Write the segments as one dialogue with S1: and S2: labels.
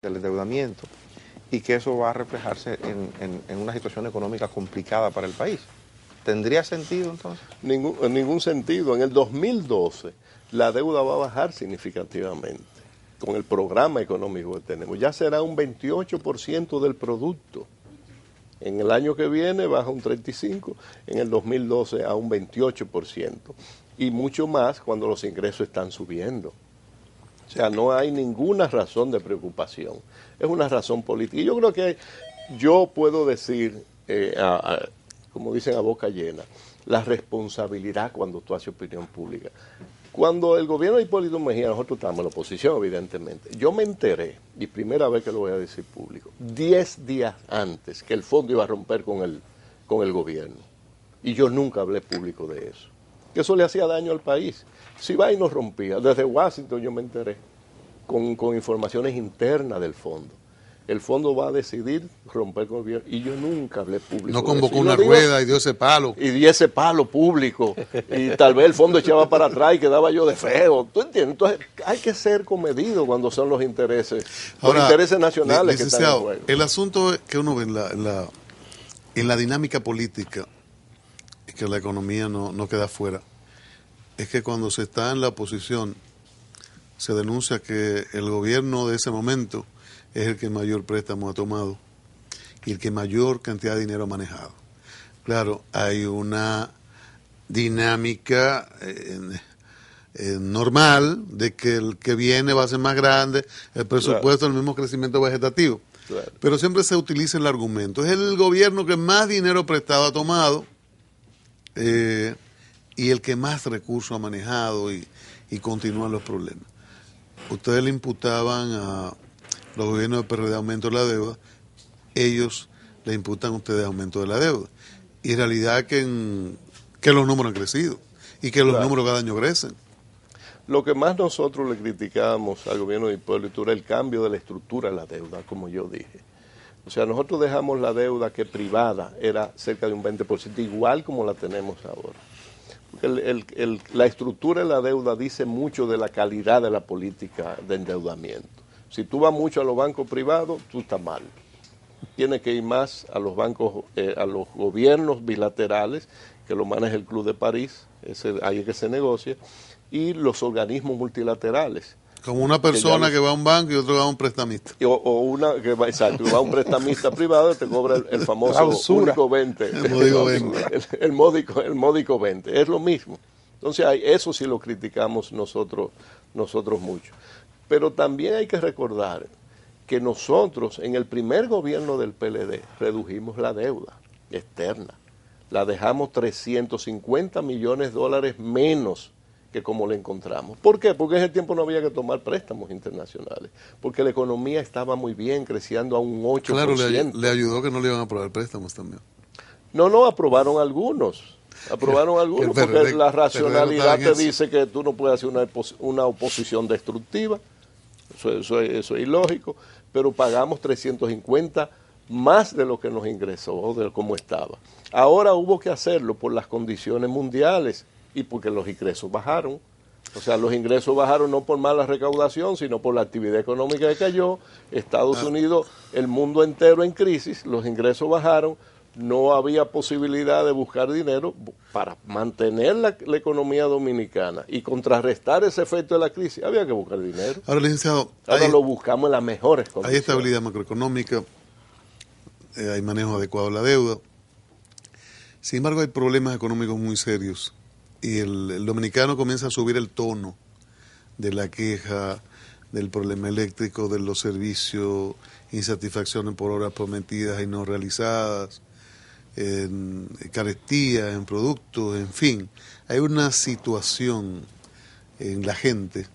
S1: del endeudamiento y que eso va a reflejarse en una situación económica complicada para el país. ¿Tendría sentido entonces?
S2: En ningún sentido. En el 2012 la deuda va a bajar significativamente con el programa económico que tenemos. Ya será un 28% del producto. En el año que viene baja un 35%, en el 2012 a un 28%. Y mucho más cuando los ingresos están subiendo. O sea, no hay ninguna razón de preocupación. Es una razón política. Y yo creo que yo puedo decir, como dicen a boca llena, la responsabilidad cuando tú haces opinión pública. Cuando el gobierno de Hipólito Mejía, nosotros estábamos en la oposición, evidentemente, yo me enteré, y primera vez que lo voy a decir público, 10 días antes que el fondo iba a romper con el gobierno. Y yo nunca hablé público de eso. Que eso le hacía daño al país. Si va y nos rompía, desde Washington yo me enteré, con informaciones internas del fondo. El fondo va a decidir romper con el gobierno. Y yo nunca hablé público.
S3: No convocó una rueda y dio ese palo.
S2: Y di ese palo público. Y tal vez el fondo echaba para atrás y quedaba yo de feo. ¿Tú entiendes? Entonces hay que ser comedido cuando son los intereses,
S3: ahora,
S2: los intereses nacionales que están en juego.
S3: El asunto que uno ve en la dinámica política, y que la economía no queda fuera, es que cuando se está en la oposición, se denuncia que el gobierno de ese momento es el que mayor préstamo ha tomado y el que mayor cantidad de dinero ha manejado. Claro, hay una dinámica normal de que el que viene va a ser más grande, el presupuesto, claro, el mismo crecimiento vegetativo. Claro. Pero siempre se utiliza el argumento. Es el gobierno que más dinero prestado ha tomado y el que más recursos ha manejado y continúan los problemas. Ustedes le imputaban a los gobiernos de PRD aumento de la deuda, ellos le imputan a ustedes aumento de la deuda. Y en realidad que los números han crecido y que los números cada año crecen.
S2: Lo que más nosotros le criticábamos al gobierno de Hipólito era el cambio de la estructura de la deuda, como yo dije. O sea, nosotros dejamos la deuda que privada era cerca de un 20%, igual como la tenemos ahora. Porque la estructura de la deuda dice mucho de la calidad de la política de endeudamiento. Si tú vas mucho a los bancos privados, tú estás mal. Tienes que ir más a los bancos, a los gobiernos bilaterales, que lo maneja el Club de París, ahí es que se negocia, y los organismos multilaterales.
S3: Como una persona que va a un banco y otro va a un prestamista.
S2: O una que va, exacto, va a un prestamista privado y te cobra el famoso único 20.
S3: El módico 20.
S2: El módico 20. Es lo mismo. Entonces, eso sí lo criticamos nosotros mucho. Pero también hay que recordar que nosotros en el primer gobierno del PLD redujimos la deuda externa. La dejamos $350 millones menos que como la encontramos. ¿Por qué? Porque en ese tiempo no había que tomar préstamos internacionales, porque la economía estaba muy bien, creciendo a un 8%.
S3: Claro, le ayudó que no le iban a aprobar préstamos también.
S2: No, aprobaron algunos. Porque la racionalidad te dice que tú no puedes hacer una oposición destructiva. Eso es ilógico, pero pagamos 350 más de lo que nos ingresó, de cómo estaba. Ahora hubo que hacerlo por las condiciones mundiales y porque los ingresos bajaron. O sea, los ingresos bajaron no por mala recaudación, sino por la actividad económica que cayó. Estados Unidos, el mundo entero en crisis, los ingresos bajaron, no había posibilidad de buscar dinero para mantener la economía dominicana y contrarrestar ese efecto de la crisis. Había que buscar dinero.
S3: Ahora, licenciado,
S2: lo buscamos en las mejores condiciones.
S3: Hay estabilidad macroeconómica, hay manejo adecuado de la deuda. Sin embargo, hay problemas económicos muy serios y el dominicano comienza a subir el tono de la queja, del problema eléctrico, de los servicios, insatisfacciones por horas prometidas y no realizadas, en carestía, en productos, en fin. Hay una situación en la gente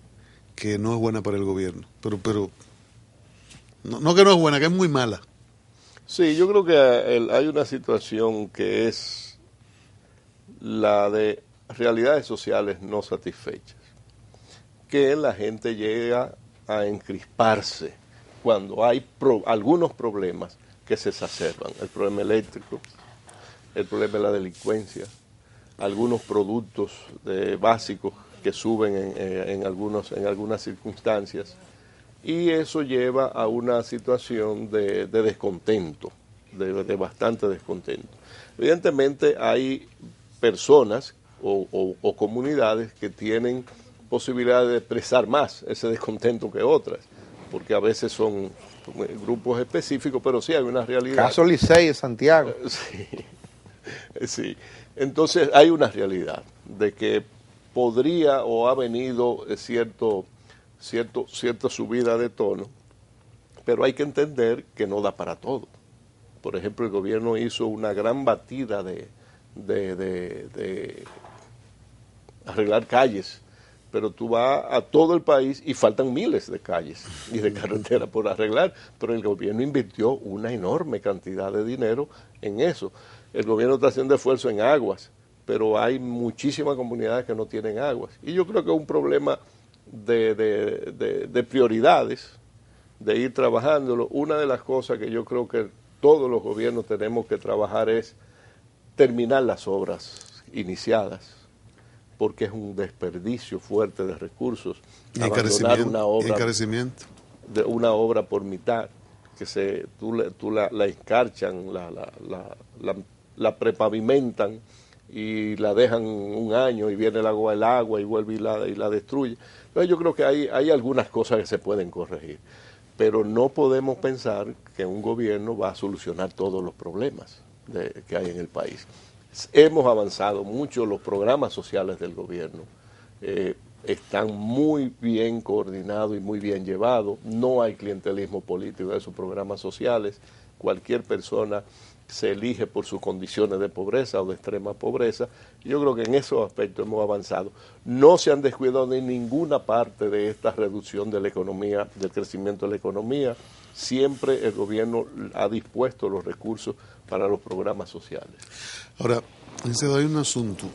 S3: que no es buena para el gobierno, pero no que no es buena, que es muy mala.
S2: Sí, yo creo que hay una situación que es la de realidades sociales no satisfechas, que la gente llega a encrisparse cuando hay algunos problemas que se exacerban. El problema eléctrico, el problema de la delincuencia, algunos productos básicos que suben en algunas circunstancias, y eso lleva a una situación de descontento, de bastante descontento. Evidentemente hay personas o comunidades que tienen posibilidad de expresar más ese descontento que otras, porque a veces son grupos específicos, pero sí hay una realidad.
S1: Caso Licey de Santiago.
S2: Sí, sí. Entonces hay una realidad de que podría o ha venido cierta subida de tono, pero hay que entender que no da para todo. Por ejemplo, el gobierno hizo una gran batida de arreglar calles, pero tú vas a todo el país y faltan miles de calles y de carreteras por arreglar, pero el gobierno invirtió una enorme cantidad de dinero en eso. El gobierno está haciendo esfuerzo en aguas, pero hay muchísimas comunidades que no tienen aguas. Y yo creo que es un problema de prioridades, de ir trabajándolo. Una de las cosas que yo creo que todos los gobiernos tenemos que trabajar es terminar las obras iniciadas, porque es un desperdicio fuerte de recursos. Abandonar una obra por mitad, que tú la escarchan, la prepavimentan y la dejan un año y viene el agua y vuelve y la destruye. Entonces yo creo que hay algunas cosas que se pueden corregir, pero no podemos pensar que un gobierno va a solucionar todos los problemas que hay en el país. Hemos avanzado mucho, los programas sociales del gobierno están muy bien coordinados y muy bien llevados, no hay clientelismo político en esos programas sociales, cualquier persona se elige por sus condiciones de pobreza o de extrema pobreza. Yo creo que en esos aspectos hemos avanzado. No se han descuidado en ninguna parte de esta reducción de la economía, del crecimiento de la economía. Siempre el gobierno ha dispuesto los recursos para los programas sociales.
S3: Ahora, hay un asunto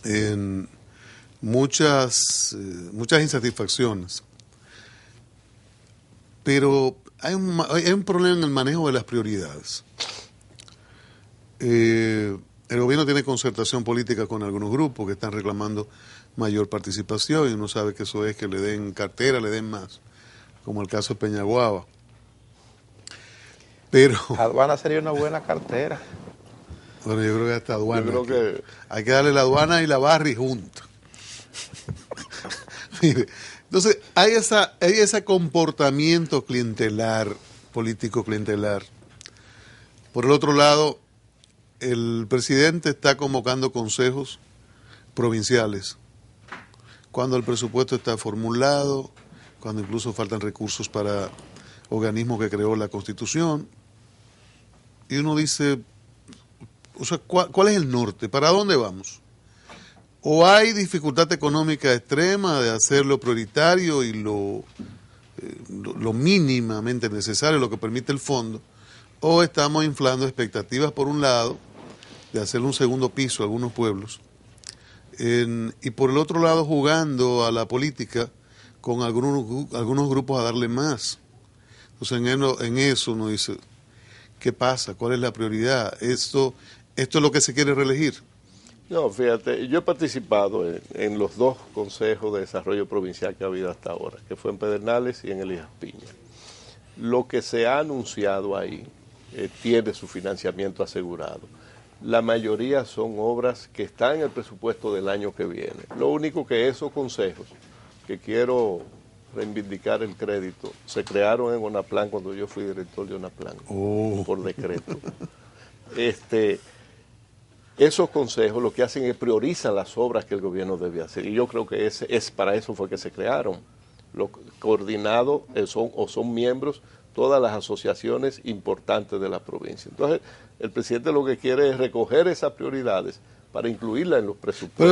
S3: en muchas insatisfacciones, pero hay un problema en el manejo de las prioridades. El gobierno tiene concertación política con algunos grupos que están reclamando mayor participación y uno sabe que eso es que le den cartera, le den más, como el caso de Peñaguaba. Pero
S1: Aduana sería una buena cartera.
S3: Bueno, yo creo que hasta aduana. Hay que darle la aduana y la Barry juntos. Mire, entonces hay ese comportamiento clientelar, político clientelar. Por el otro lado, el presidente está convocando consejos provinciales, cuando el presupuesto está formulado, cuando incluso faltan recursos para organismos que creó la Constitución, y uno dice, o sea, ¿cuál es el norte? ¿Para dónde vamos? ¿O hay dificultad económica extrema de hacerlo prioritario y lo mínimamente necesario, lo que permite el fondo? ¿O estamos inflando expectativas por un lado, de hacerle un segundo piso a algunos pueblos, y por el otro lado jugando a la política con algunos grupos a darle más? Entonces en eso uno dice, ¿qué pasa? ¿Cuál es la prioridad? ¿Esto es lo que se quiere reelegir?
S2: No, fíjate, yo he participado en los dos consejos de desarrollo provincial que ha habido hasta ahora, que fue en Pedernales y en Elías Piña. Lo que se ha anunciado ahí tiene su financiamiento asegurado. La mayoría son obras que están en el presupuesto del año que viene. Lo único que esos consejos, que quiero reivindicar el crédito, se crearon en ONAPLAN cuando yo fui director de ONAPLAN, por decreto. Esos consejos lo que hacen es priorizar las obras que el gobierno debe hacer, y yo creo que para eso fue que se crearon. Los coordinados son miembros todas las asociaciones importantes de la provincia. Entonces, el presidente lo que quiere es recoger esas prioridades para incluirlas en los presupuestos.